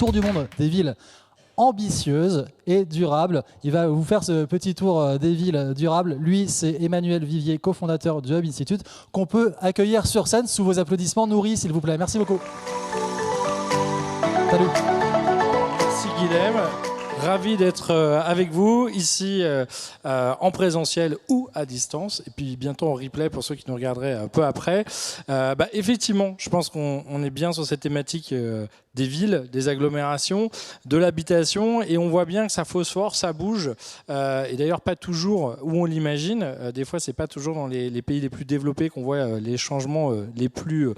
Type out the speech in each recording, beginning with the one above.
tour du monde des villes ambitieuses et durables. Il va vous faire ce petit tour des villes durables. Lui, c'est Emmanuel Vivier, cofondateur du Hub Institute, qu'on peut accueillir sur scène sous vos applaudissements nourris, s'il vous plaît. Merci beaucoup. Salut. Merci Guilhem. Ravi d'être avec vous ici en présentiel ou à distance et puis bientôt en replay pour ceux qui nous regarderaient un peu après. Effectivement, je pense qu'on est bien sur cette thématique des villes, des agglomérations, de l'habitation et on voit bien que ça phosphore, ça bouge et d'ailleurs pas toujours où on l'imagine. Des fois, c'est pas toujours dans les pays les plus développés qu'on voit les changements les plus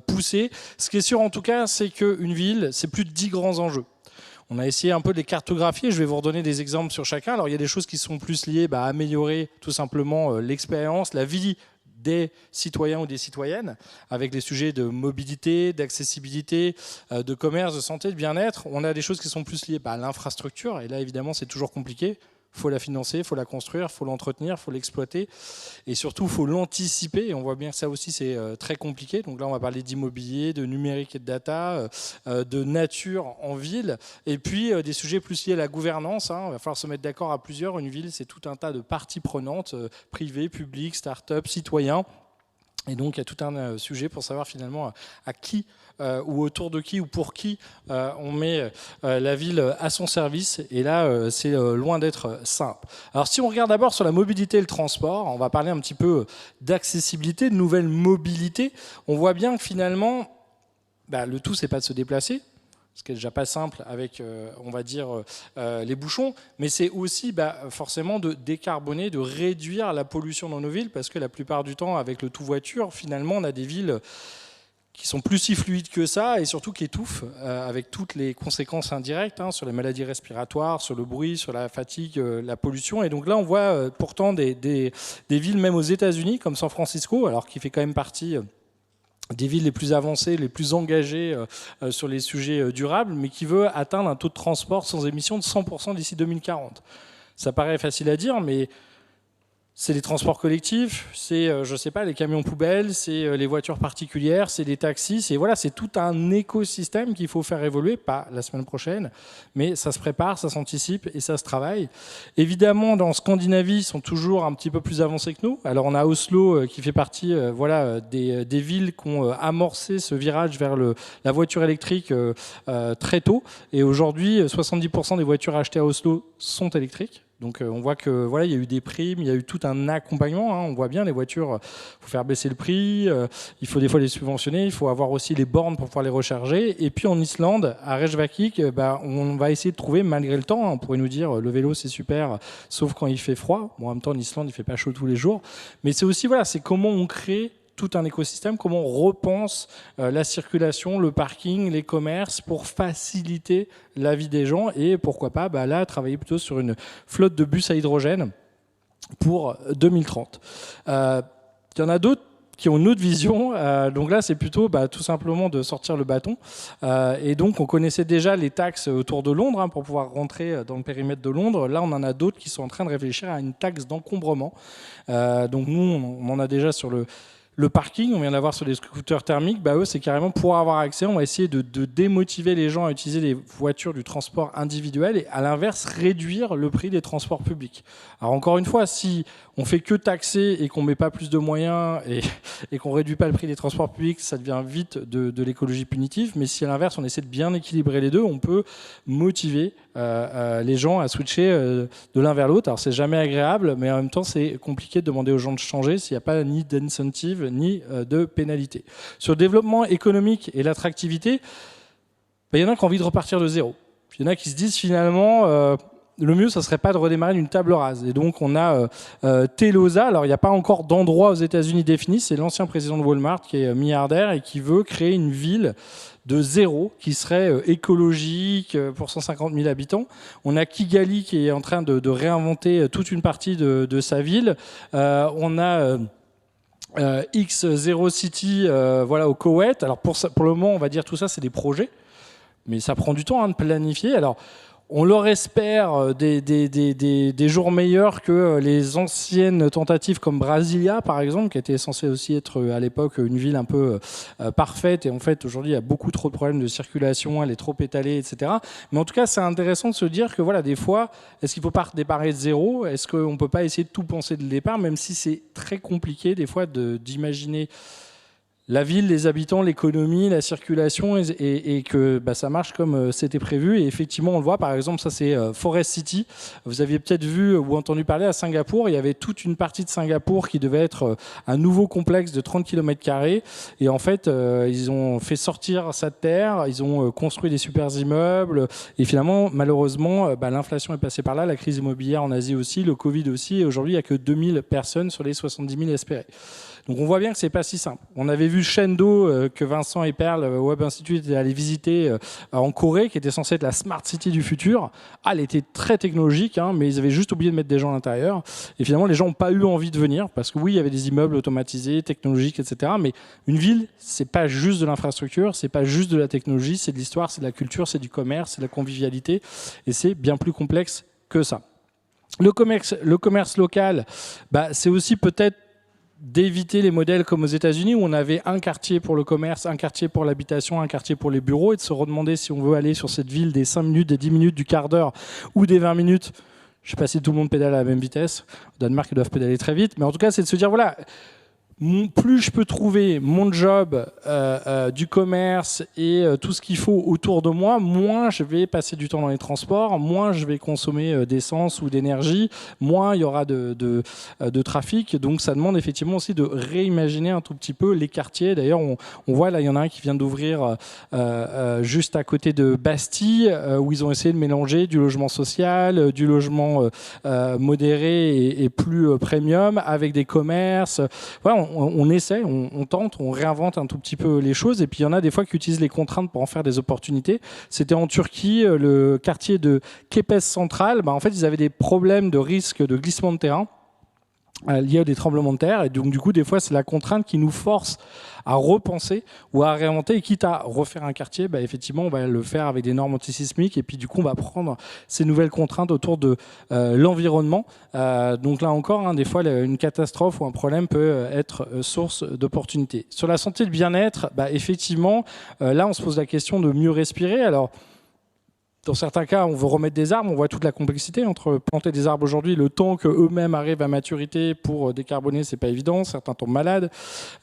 poussés. Ce qui est sûr en tout cas, c'est qu'une ville, c'est plus de 10 grands enjeux. On a essayé un peu de les cartographier, je vais vous redonner des exemples sur chacun. Alors il y a des choses qui sont plus liées à améliorer tout simplement l'expérience, la vie des citoyens ou des citoyennes, avec des sujets de mobilité, d'accessibilité, de commerce, de santé, de bien-être. On a des choses qui sont plus liées à l'infrastructure, et là évidemment c'est toujours compliqué. Il faut la financer, il faut la construire, il faut l'entretenir, il faut l'exploiter et surtout il faut l'anticiper et on voit bien que ça aussi c'est très compliqué. Donc là on va parler d'immobilier, de numérique et de data, de nature en ville et puis des sujets plus liés à la gouvernance. Il va falloir se mettre d'accord à plusieurs. Une ville c'est tout un tas de parties prenantes, privées, publiques, start-up, citoyens. Et donc il y a tout un sujet pour savoir finalement à qui ou autour de qui ou pour qui on met la ville à son service. Et là, c'est loin d'être simple. Alors si on regarde d'abord sur la mobilité et le transport, on va parler un petit peu d'accessibilité, de nouvelles mobilités. On voit bien que finalement, le tout, c'est pas de se déplacer, ce qui est déjà pas simple avec, on va dire, les bouchons, mais c'est aussi forcément de décarboner, de réduire la pollution dans nos villes, parce que la plupart du temps, avec le tout-voiture, finalement, on a des villes qui sont plus si fluides que ça, et surtout qui étouffent, avec toutes les conséquences indirectes, sur les maladies respiratoires, sur le bruit, sur la fatigue, la pollution. Et donc là, on voit pourtant des villes, même aux États-Unis, comme San Francisco, alors qui fait quand même partie des villes les plus avancées, les plus engagées sur les sujets durables, mais qui veut atteindre un taux de transport sans émission de 100% d'ici 2040. Ça paraît facile à dire, mais c'est les transports collectifs, c'est, je sais pas, les camions poubelles, c'est les voitures particulières, c'est les taxis, c'est tout un écosystème qu'il faut faire évoluer, pas la semaine prochaine, mais ça se prépare, ça s'anticipe et ça se travaille. Évidemment, dans Scandinavie, ils sont toujours un petit peu plus avancés que nous. Alors on a Oslo qui fait partie des villes qui ont amorcé ce virage vers la voiture électrique très tôt. Et aujourd'hui, 70% des voitures achetées à Oslo sont électriques. Donc on voit que il y a eu des primes, il y a eu tout un accompagnement. On voit bien les voitures, il faut faire baisser le prix, il faut des fois les subventionner, il faut avoir aussi les bornes pour pouvoir les recharger. Et puis en Islande, à Reykjavik, on va essayer de trouver malgré le temps. On pourrait nous dire le vélo c'est super, sauf quand il fait froid. Bon, en même temps en Islande il fait pas chaud tous les jours. Mais c'est aussi c'est comment on crée tout un écosystème, comment on repense la circulation, le parking, les commerces pour faciliter la vie des gens et pourquoi pas là travailler plutôt sur une flotte de bus à hydrogène pour 2030. Il y en a d'autres qui ont une autre vision, donc là c'est plutôt tout simplement de sortir le bâton et donc on connaissait déjà les taxes autour de Londres pour pouvoir rentrer dans le périmètre de Londres. Là on en a d'autres qui sont en train de réfléchir à une taxe d'encombrement, donc nous on en a déjà sur le parking, on vient d'avoir sur les scooters thermiques, eux c'est carrément pour avoir accès, on va essayer de démotiver les gens à utiliser les voitures du transport individuel et à l'inverse réduire le prix des transports publics. Alors encore une fois, si on fait que taxer et qu'on met pas plus de moyens et qu'on réduit pas le prix des transports publics, ça devient vite de l'écologie punitive, mais si à l'inverse on essaie de bien équilibrer les deux, on peut motiver les gens à switcher de l'un vers l'autre. Alors c'est jamais agréable, mais en même temps c'est compliqué de demander aux gens de changer s'il n'y a pas ni d'incentive ni de pénalité. Sur le développement économique et l'attractivité, il y en a qui ont envie de repartir de zéro. Il y en a qui se disent finalement le mieux, ça serait pas de redémarrer d'une table rase. Et donc on a Telosa. Alors il n'y a pas encore d'endroit aux États-Unis défini. C'est l'ancien président de Walmart qui est milliardaire et qui veut créer une ville de zéro qui serait écologique pour 150 000 habitants. On a Kigali qui est en train de réinventer toute une partie de sa ville. On a X0 City au Koweït. Alors pour le moment, on va dire tout ça, c'est des projets, mais ça prend du temps de planifier. Alors On leur espère des jours meilleurs que les anciennes tentatives comme Brasilia, par exemple, qui était censée aussi être à l'époque une ville un peu parfaite. Et en fait, aujourd'hui, il y a beaucoup trop de problèmes de circulation, elle est trop étalée, etc. Mais en tout cas, c'est intéressant de se dire que voilà, des fois, est-ce qu'il ne faut pas redémarrer de zéro? Est-ce qu'on ne peut pas essayer de tout penser dès le départ, même si c'est très compliqué des fois d'imaginer la ville, les habitants, l'économie, la circulation et que ça marche comme c'était prévu. Et effectivement, on le voit, par exemple, ça c'est Forest City. Vous aviez peut-être vu ou entendu parler à Singapour. Il y avait toute une partie de Singapour qui devait être un nouveau complexe de 30 km². Et en fait, ils ont fait sortir ça de terre. Ils ont construit des super immeubles. Et finalement, malheureusement, l'inflation est passée par là. La crise immobilière en Asie aussi, le Covid aussi. Et aujourd'hui, il n'y a que 2000 personnes sur les 70 000 espérées. Donc on voit bien que c'est pas si simple. On avait vu Chengdu que Vincent et Perle Web Institute étaient allés visiter en Corée, qui était censée être la smart city du futur. Elle était très technologique, mais ils avaient juste oublié de mettre des gens à l'intérieur. Et finalement, les gens n'ont pas eu envie de venir parce que oui, il y avait des immeubles automatisés, technologiques, etc. Mais une ville, c'est pas juste de l'infrastructure, c'est pas juste de la technologie, c'est de l'histoire, c'est de la culture, c'est du commerce, c'est de la convivialité, et c'est bien plus complexe que ça. Le commerce local, c'est aussi peut-être d'éviter les modèles comme aux États-Unis où on avait un quartier pour le commerce, un quartier pour l'habitation, un quartier pour les bureaux, et de se redemander si on veut aller sur cette ville des 5 minutes, des 10 minutes, du quart d'heure ou des 20 minutes. Je ne sais pas si tout le monde pédale à la même vitesse. Au Danemark, ils doivent pédaler très vite. Mais en tout cas, c'est de se dire, voilà, plus je peux trouver mon job, du commerce et tout ce qu'il faut autour de moi, moins je vais passer du temps dans les transports, moins je vais consommer d'essence ou d'énergie, moins il y aura de trafic. Donc ça demande effectivement aussi de réimaginer un tout petit peu les quartiers. D'ailleurs, on voit là, il y en a un qui vient d'ouvrir juste à côté de Bastille, où ils ont essayé de mélanger du logement social, du logement modéré et plus premium, avec des commerces. Voilà, on essaie, on tente, on réinvente un tout petit peu les choses. Et puis il y en a des fois qui utilisent les contraintes pour en faire des opportunités. C'était en Turquie, le quartier de Kepes Central. En fait, ils avaient des problèmes de risque de glissement de terrain liés à des tremblements de terre. Et donc, du coup, des fois, c'est la contrainte qui nous force à repenser ou à réinventer. Et quitte à refaire un quartier, effectivement, on va le faire avec des normes antisismiques. Et puis, du coup, on va prendre ces nouvelles contraintes autour de l'environnement. Donc là encore, des fois, une catastrophe ou un problème peut être source d'opportunités. Sur la santé et le bien-être, effectivement, là, on se pose la question de mieux respirer. Alors, dans certains cas, on veut remettre des arbres. On voit toute la complexité entre planter des arbres aujourd'hui, le temps qu'eux-mêmes arrivent à maturité pour décarboner, c'est pas évident. Certains tombent malades.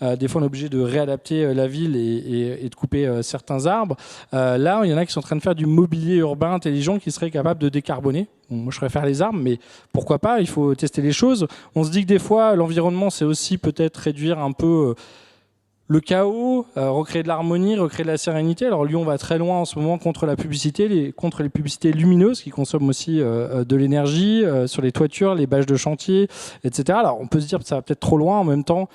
Des fois, on est obligé de réadapter la ville et de couper certains arbres. Là, il y en a qui sont en train de faire du mobilier urbain intelligent qui serait capable de décarboner. Bon, moi, je préfère les arbres, mais pourquoi pas? Il faut tester les choses. On se dit que des fois, l'environnement, c'est aussi peut-être réduire un peu le chaos, recréer de l'harmonie, recréer de la sérénité. Alors Lyon va très loin en ce moment contre la publicité, contre les publicités lumineuses qui consomment aussi de l'énergie, sur les toitures, les bâches de chantier, etc. Alors on peut se dire que ça va peut-être trop loin. En même temps,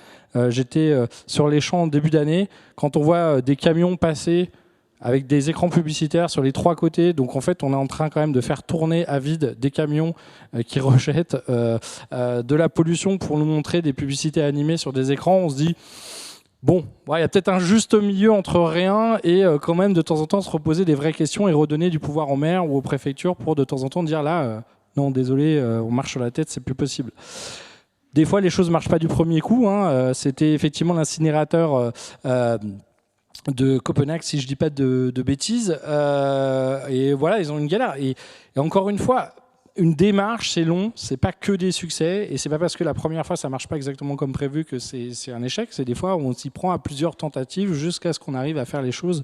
j'étais sur les champs en début d'année. Quand on voit des camions passer avec des écrans publicitaires sur les 3 côtés, donc en fait on est en train quand même de faire tourner à vide des camions qui rejettent de la pollution pour nous montrer des publicités animées sur des écrans. On se dit... Bon, il y a peut-être un juste milieu entre rien et quand même de temps en temps se reposer des vraies questions et redonner du pouvoir aux maires ou aux préfectures pour de temps en temps dire là, non désolé, on marche sur la tête, c'est plus possible. Des fois les choses ne marchent pas du premier coup. C'était effectivement l'incinérateur de Copenhague, si je ne dis pas de bêtises. Et voilà, ils ont une galère. Et encore une fois... Une démarche, c'est long, c'est pas que des succès, et c'est pas parce que la première fois ça marche pas exactement comme prévu que c'est un échec. C'est des fois où on s'y prend à plusieurs tentatives jusqu'à ce qu'on arrive à faire les choses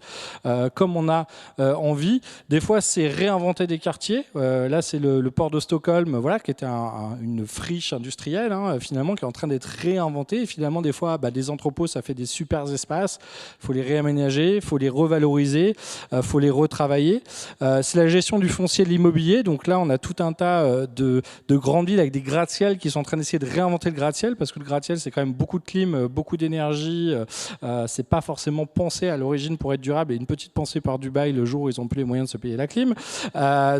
comme on a envie. Des fois, c'est réinventer des quartiers. Là, c'est le port de Stockholm, voilà, qui était une friche industrielle, finalement, qui est en train d'être réinventée. Et finalement, des fois, des entrepôts, ça fait des super espaces. Il faut les réaménager, il faut les revaloriser, il faut les retravailler. C'est la gestion du foncier de l'immobilier. Donc là, on a tout un tas de grandes villes avec des gratte-ciel qui sont en train d'essayer de réinventer le gratte-ciel, parce que le gratte-ciel, c'est quand même beaucoup de clim, beaucoup d'énergie. C'est pas forcément pensé à l'origine pour être durable, et une petite pensée par Dubaï le jour où ils ont plus les moyens de se payer la clim.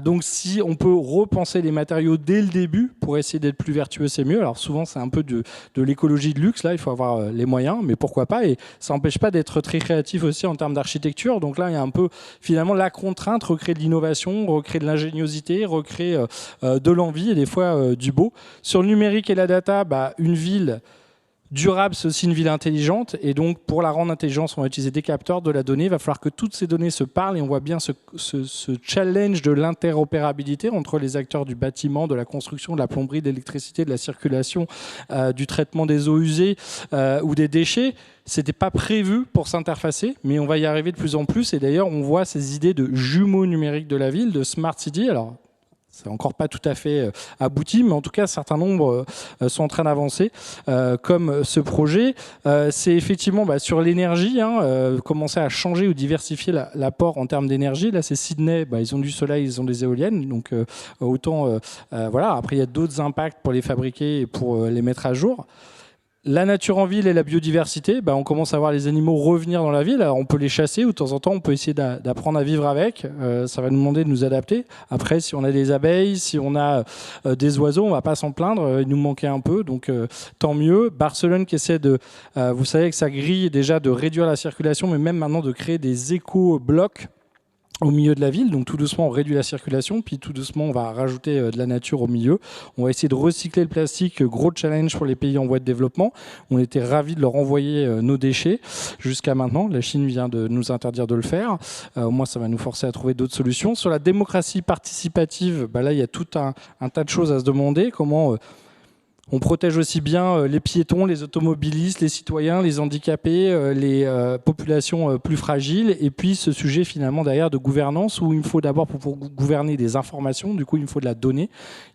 Donc si on peut repenser les matériaux dès le début pour essayer d'être plus vertueux, c'est mieux. Alors souvent, c'est un peu de l'écologie de luxe. Là, il faut avoir les moyens, mais pourquoi pas. Et ça n'empêche pas d'être très créatif aussi en termes d'architecture. Donc là, il y a un peu finalement la contrainte, recréer de l'innovation, recréer de l'ingéniosité, recréer de l'envie et des fois du beau. Sur le numérique et la data, une ville durable, c'est aussi une ville intelligente, et donc pour la rendre intelligente, on va utiliser des capteurs, de la donnée. Il va falloir que toutes ces données se parlent, et on voit bien ce challenge de l'interopérabilité entre les acteurs du bâtiment, de la construction, de la plomberie, de l'électricité, de la circulation, du traitement des eaux usées ou des déchets. C'était pas prévu pour s'interfacer, mais on va y arriver de plus en plus. Et d'ailleurs, on voit ces idées de jumeaux numériques de la ville, de smart city. Alors, c'est encore pas tout à fait abouti, mais en tout cas, un certain nombre sont en train d'avancer, comme ce projet. C'est effectivement sur l'énergie, commencer à changer ou diversifier l'apport en termes d'énergie. Là, c'est Sydney, ils ont du soleil, ils ont des éoliennes, donc autant, voilà. Après, il y a d'autres impacts pour les fabriquer et pour les mettre à jour. La nature en ville et la biodiversité, on commence à voir les animaux revenir dans la ville. Alors on peut les chasser, ou de temps en temps on peut essayer d'apprendre à vivre avec. Ça va nous demander de nous adapter. Après, si on a des abeilles, si on a des oiseaux, on va pas s'en plaindre. Il nous manquait un peu, donc tant mieux. Barcelone qui essaie de, vous savez que ça grille déjà de réduire la circulation, mais même maintenant de créer des éco-blocs au milieu de la ville. Donc tout doucement on réduit la circulation, puis tout doucement on va rajouter de la nature au milieu. On va essayer de recycler le plastique, gros challenge pour les pays en voie de développement. On était ravis de leur envoyer nos déchets jusqu'à maintenant. La Chine vient de nous interdire de le faire. Au moins ça va nous forcer à trouver d'autres solutions. Sur la démocratie participative, là il y a tout un tas de choses à se demander. Comment on protège aussi bien les piétons, les automobilistes, les citoyens, les handicapés, les populations plus fragiles. Et puis ce sujet finalement derrière de gouvernance, où il me faut d'abord, pour gouverner, des informations. Du coup, il me faut de la donnée.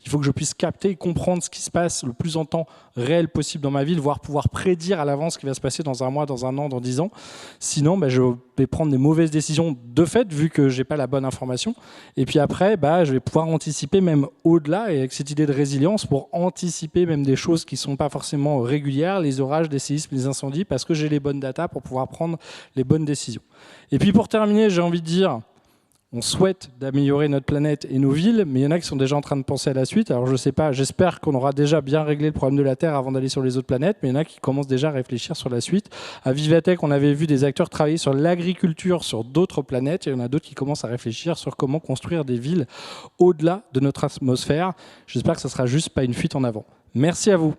Il faut que je puisse capter et comprendre ce qui se passe le plus en temps réel possible dans ma ville, voire pouvoir prédire à l'avance ce qui va se passer dans un mois, dans un an, dans 10 ans. Sinon, je vais prendre des mauvaises décisions de fait, vu que j'ai pas la bonne information. Et puis après, je vais pouvoir anticiper même au-delà, et avec cette idée de résilience, pour anticiper même des choses qui ne sont pas forcément régulières, les orages, les séismes, les incendies, parce que j'ai les bonnes datas pour pouvoir prendre les bonnes décisions. Et puis pour terminer, j'ai envie de dire, on souhaite d'améliorer notre planète et nos villes, mais il y en a qui sont déjà en train de penser à la suite. Alors je ne sais pas, j'espère qu'on aura déjà bien réglé le problème de la Terre avant d'aller sur les autres planètes, mais il y en a qui commencent déjà à réfléchir sur la suite. À Vivatech, on avait vu des acteurs travailler sur l'agriculture sur d'autres planètes, et il y en a d'autres qui commencent à réfléchir sur comment construire des villes au-delà de notre atmosphère. J'espère que ça ne sera juste pas une fuite en avant. Merci à vous.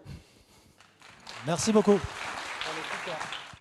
Merci beaucoup.